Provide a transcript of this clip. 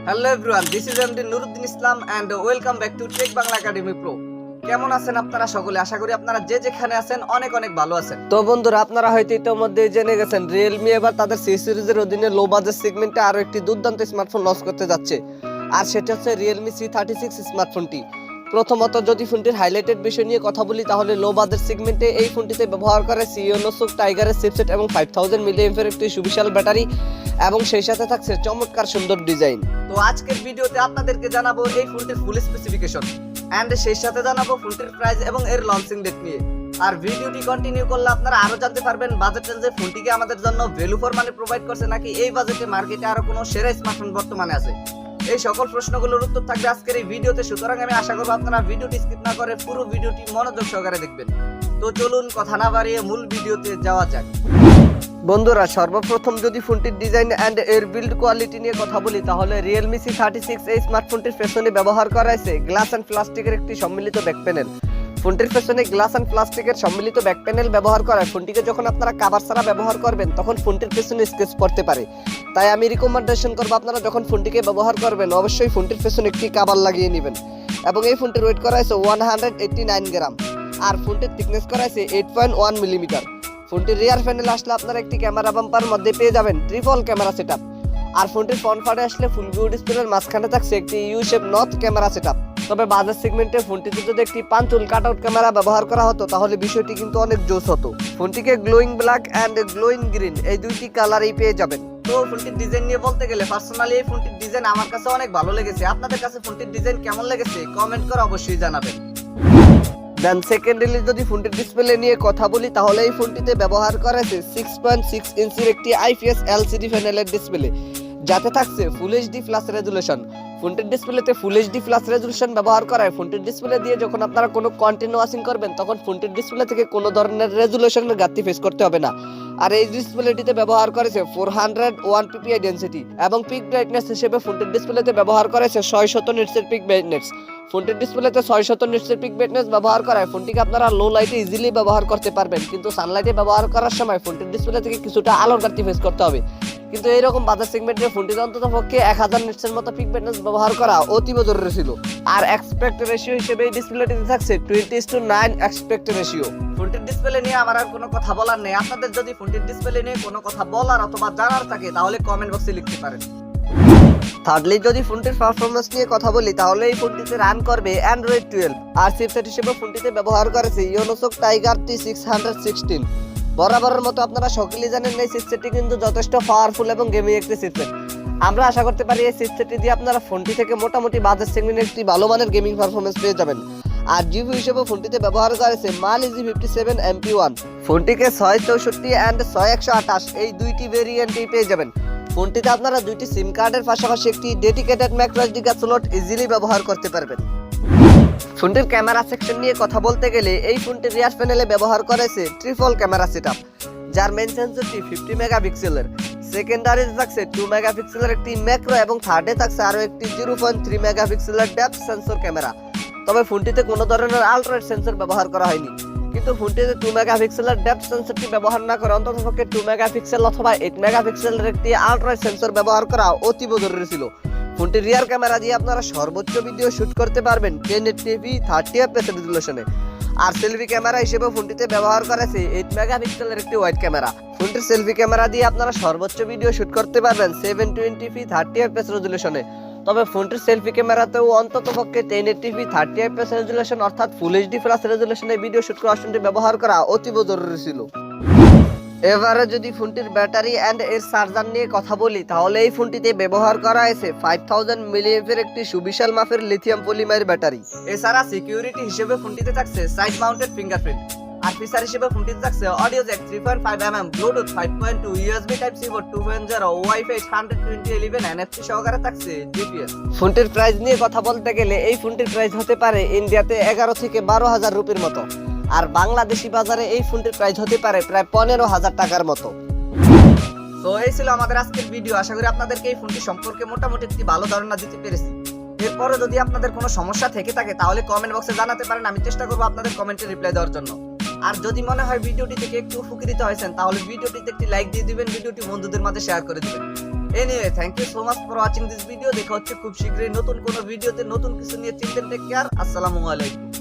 Hello everyone, this is MD Nuruddin Islam and welcome back to Tech Bangla Academy Pro. কেমন আছেন আপনারা সকলে? আশা করি আপনারা যে যেখানে আছেন অনেক অনেক ভালো আছেন। তো বন্ধুরা, আপনারা হয়তো ইতিমধ্যে জেনে গেছেন Realme এবার তাদের C সিরিজের অধীনে লো বাজেট সেগমেন্টে আরো একটি দুর্দান্ত স্মার্টফোন লঞ্চ করতে যাচ্ছে, আর সেটা হচ্ছে Realme C36 স্মার্টফোনটি। প্রথমত যদি ফোনটির হাইলাইটেড বিষয় নিয়ে কথা বলি, তাহলে লো বাজেট সেগমেন্টে এই ফোনটিতে ব্যবহার করে সিওনোসুক টাইগারের চিপসেট এবং 5000 মিলিঅ্যাম্পিয়ার একটি সুবিশাল ব্যাটারি, এবং সেই সাথে থাকছে চমৎকার সুন্দর ডিজাইন। তো আজকের ভিডিওতে আপনাদেরকে জানাবো এই ফোনটির ফুল স্পেসিফিকেশন এন্ড সেই সাথে জানাবো ফোনটির প্রাইস এবং এর লঞ্চিং ডেট নিয়ে। আর ভিডিওটি কন্টিনিউ করলে আপনারা আরো জানতে পারবেন বাজেট রেঞ্জে ফোনটিকে আমাদের জন্য ভ্যালু ফর মানি প্রোভাইড করছে, নাকি এই বাজেটে মার্কেটে আরো কোনো সেরা স্মার্টফোন বর্তমানে আছে। এই সকল প্রশ্নগুলোর উত্তর থাকবে আজকের এই ভিডিওতে, সুতরাং আমি আশা করব আপনারা ভিডিওটি স্কিপ না করে পুরো ভিডিওটি মনোযোগ সহকারে দেখবেন। তো চলুন কথা না বাড়িয়ে মূল ভিডিওতে যাওয়া যাক। বন্ধুরা, সর্বপ্রথম যদি ফোনটির ডিজাইন এন্ড এর বিল্ড কোয়ালিটি নিয়ে কথা বলি, তাহলে Realme C36 এই স্মার্টফোনটির পেছনে ব্যবহার করা হয়েছে গ্লাস এন্ড প্লাস্টিকের একটি সম্মিলিত ব্যাক প্যানেল। ফোনটির পেছনে গ্লাস এন্ড প্লাস্টিকের সম্মিলিত ব্যাক প্যানেল ব্যবহার করায় ফোনটিকে যখন আপনারা কভার ছাড়া ব্যবহার করবেন তখন ফোনটির পেছনে স্ক্র্যাচ পড়তে পারে। তাই আমি রিকমেন্ডেশন করব আপনারা যখন ফোনটিকে ব্যবহার করবেন অবশ্যই ফোনটির পেছনে একটি কভার লাগিয়ে নেবেন। এবং এই ফোনটির ওয়েট করা হয়েছে 189 গ্রাম, আর ফোনটির থিকনেস করা হয়েছে 8.1 মিলিমিটার। ফোনটির রিয়ার প্যানেল আসলে আপনারা একটি ক্যামেরা বাম্পার মধ্যে পেয়ে যাবেন ট্রিপল ক্যামেরা সেটআপ, আর ফোনটির ফ্রন্ট পার্টে আসলে ফুল ভিউ ডিসপ্লের মাঝখানে থাকছে একটি you shape north camera setup. তবে বাজার সেগমেন্টে ফোনটিতে যদি একটি পাঁচুল কাটআউট ক্যামেরা ব্যবহার করা হতো তাহলে বিষয়টি কিন্তু অনেক জোস হতো। ফোনটিকে glowing black and glowing green এই দুইটি কালারেই পেয়ে যাবেন। তো ফোনটির ডিজাইন নিয়ে বলতে গেলে পার্সোনালি এই ফোনটির ডিজাইন আমার কাছে অনেক ভালো লেগেছে। আপনাদের কাছে ফোনটির ডিজাইন কেমন লেগেছে কমেন্ট করে অবশ্যই জানাবেন। দেন সেকেন্ডলি যদি ফোনটির ডিসপ্লে নিয়ে কথা বলি, তাহলে এই ফোনটিতে ব্যবহার করা হয়েছে 6.6 ইঞ্চির একটি IPS LCD প্যানেলের ডিসপ্লে, যাতে থাকছে ফুল HD প্লাস রেজুলেশন। ফোনটির ডিসপ্লেতে ফুল HD প্লাস রেজুলেশন ব্যবহার করায় ফোনটির ডিসপ্লে দিয়ে যখন আপনারা কোনো কন্টেন্ট ওয়াচিং করবেন তখন ফোনটির ডিসপ্লে থেকে কোনো ধরনের রেজুলেশনের ঘাটতি ফেস করতে হবে না। আর এই ডিসপ্লেটিতে ব্যবহার করেছে 401 ppi ডেনসিটি, এবং পিক ব্রাইটনেস হিসেবে ফোনটির ডিসপ্লেতে ব্যবহার করেছে 600 নিটসের পিক ব্রাইটনেস। ফোনটির ডিসপ্লেতে 600 নিটসের পিক ব্রাইটনেস ব্যবহার করায় ফোনটিকে আপনারা লো লাইটে ইজিলি ব্যবহার করতে পারবেন, কিন্তু সানলাইটে ব্যবহার করার সময় ফোনটির ডিসপ্লে থেকে কিছুটা আলোর ঘাটতি ফেস করতে হবে। কিন্তু এইরকম বাজার সেগমেন্টে ফোনটিতে অন্তত পক্ষে 1000 নিটসের মতো পিক ব্রাইটনেস ব্যবহার করা অতীব জরুরি ছিল। আর এক্সপেক্ট রেশিও হিসেবে এই ডিসপ্লেটিতে থাকছে 20:9 এক্সপেক্ট রেশিও। ফোনটির ডিসপ্লে নিয়ে আমার আর কোনো কথা বলার নেই। আপনাদের যদি ফোনটির ডিসপ্লে নিয়ে কোনো কথা বলার অথবা জানার থাকে তাহলে কমেন্ট বক্সে লিখতে পারেন। থার্ডলি যদি ফোনটির পারফরম্যান্স নিয়ে কথা বলি, তাহলে এই ফোনটিতে রান করবে Android 12, আর চিপসেট হিসেবে ফোনটিতে ব্যবহার করেছে ইউনোসোক টাইগার T616। বরাবরের মতো আপনারা সকলেই জানেন এই চিপসেটটি কিন্তু যথেষ্ট পাওয়ারফুল এবং গেমিং একটি চিপসেট। আমরা আশা করতে পারি এই চিপসেটটি দিয়ে আপনারা ফোনটি থেকে মোটামুটি বাজেট সেগমেন্টের একটি ভালো মানের গেমিং পারফরম্যান্স পেয়ে যাবেন। আর জিবি হিসেবে ফোনটিতে ব্যবহার করেছে মাল-ইজি 57 MP1। ফোনটিকে 664 এন্ড 6128 এই দুইটি ভেরিয়েন্টেই পেয়ে যাবেন। ফোনটিতে আপনারা দুইটি সিম কার্ডের পাশাপাশি একটি dedicated microSD card slot easily ব্যবহার করতে পারবেন। ফোনটির ক্যামেরা সেকশন নিয়ে কথা বলতে গেলে এই ফোনটির রিয়ার প্যানেলে ব্যবহার করেছে ট্রিপল ক্যামেরা সেটআপ, যার মেইন সেন্সরটি 50 মেগাপিক্সেলের, সেকেন্ডারিতে থাকছে 2 মেগাপিক্সেলের একটি ম্যাক্রো, এবং থার্ডে থাকছে আরো একটি 0.3 মেগাপিক্সেলের ডেপথ সেন্সর ক্যামেরা। তবে ফোনটিতে কোনো ধরনের আল্ট্রাওয়াইড সেন্সর ব্যবহার করা হয়নি, কিন্তু ফোনটিতে 2 মেগাপিক্সেলের ডেপথ সেন্সরটি ব্যবহার না করে অন্ততপক্ষে 2 মেগাপিক্সেল অথবা 8 মেগাপিক্সেলের একটি আল্ট্রাওয়াইড সেন্সর ব্যবহার করা অতীব জরুরি ছিল। ফোনটির রিয়ার ক্যামেরা দিয়ে আপনারা সর্বোচ্চ ভিডিও শুট করতে পারবেন 1080p 30fps রেজুলেশনে। আর সেলফি ক্যামেরা হিসেবে ফোনটিতে ব্যবহার করেছে 8 মেগাপিক্সেলের একটি ওয়াইড ক্যামেরা। ফোনটির সেলফি ক্যামেরা দিয়ে আপনারা সর্বোচ্চ ভিডিও শুট করতে পারবেন 720p 30fps রেজুলেশনে। তবে ফোনটির সেলফি ক্যামেরাতেও অন্ততপক্ষে 1080p 30fps রেজুলেশন অর্থাৎ ফুল HD প্লাস রেজুলেশনে ভিডিও শুট করার জন্য ব্যবহার করা অতীব জরুরি ছিল। এবারে যদি ফোনটির ব্যাটারি এন্ড এর চার্জার নিয়ে কথা বলি, তাহলে এই ফোনটিতে ব্যবহার করা হয়েছে 5000 মিলিঅ্যাম্পিয়ার একটি সুবিশাল মাপের লিথিয়াম পলিমার ব্যাটারি। এছাড়া সিকিউরিটি হিসেবে ফোনটিতে থাকছে সাইড মাউন্টেড ফিঙ্গারপ্রিন্ট, আর ফিচার হিসেবে ফোনটিতে থাকছে audio jack 3.5mm, Bluetooth 5.2, USB type C port 2.0, WiFi 12011 NFC সহকারে থাকছে GPS। ফোনটির প্রাইস নিয়ে কথা বলতে গেলে এই ফোনটির প্রাইস হতে পারে ইন্ডিয়াতে 11 থেকে 12,000 রুপির মতো, আর বাংলাদেশি বাজারে এই ফোনটির প্রাইস হতে পারে প্রায় 15,000 টাকার মতো। তো এই ছিল আমাদের আজকের ভিডিও। আশা করি আপনাদেরকে এই ফোনটি সম্পর্কে মোটামুটি একটি ভালো ধারণা দিতে পেরেছি। এরপরও যদি আপনাদের কোনো সমস্যা থেকে থাকে তাহলে কমেন্ট বক্সে জানাতে পারেন, আমি চেষ্টা করবো আপনাদের কমেন্টে রিপ্লাই দেওয়ার জন্য। আর যদি মনে হয় ভিডিওটি থেকে একটু উপকৃত হয়েছেন তাহলে ভিডিওটিতে একটি লাইক দিয়ে দিবেন, ভিডিওটি বন্ধুদের মাঝে শেয়ার করে দিবেন। Anyway thank you so much for watching this video. দেখা হচ্ছে খুব শীঘ্রই নতুন কোনো ভিডিওতে নতুন কিছু নিয়ে। চিন্তা টেক কেয়ার। আসসালামু আলাইকুম।